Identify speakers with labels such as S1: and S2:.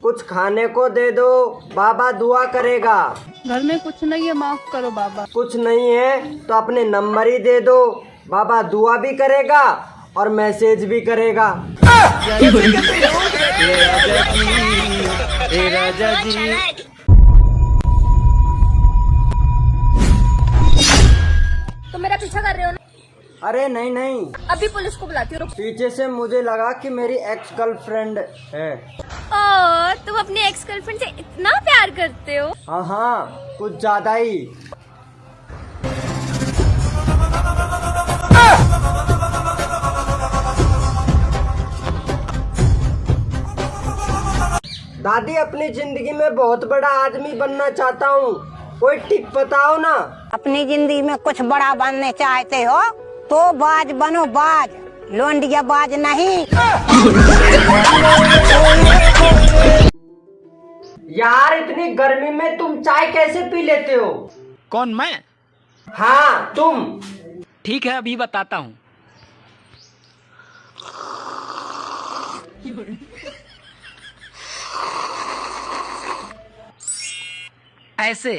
S1: कुछ खाने को दे दो, बाबा दुआ करेगा।
S2: घर में कुछ नहीं है, माफ करो बाबा।
S1: कुछ नहीं है तो अपने नंबर ही दे दो, बाबा दुआ भी करेगा और मैसेज भी करेगा। राजा जी
S3: तो मेरा पीछा कर रहे हो ना?
S1: अरे नहीं नहीं,
S3: अभी पुलिस को बुलाती हूँ।
S1: पीछे से मुझे लगा कि मेरी एक्स गर्लफ्रेंड है।
S3: ओह, तुम अपनी एक्स गर्लफ्रेंड से इतना प्यार करते हो?
S1: हाँ हाँ, कुछ ज्यादा ही। दादी, अपनी जिंदगी में बहुत बड़ा आदमी बनना चाहता हूँ, कोई टिप बताओ ना।
S4: अपनी जिंदगी में कुछ बड़ा बनने चाहते हो तो बाज बनो, बाज, लोंडिया बाज नहीं।
S1: यार, इतनी गर्मी में तुम चाय कैसे पी लेते हो?
S5: कौन, मैं?
S1: हाँ तुम।
S5: ठीक है, अभी बताता हूँ। ऐसे।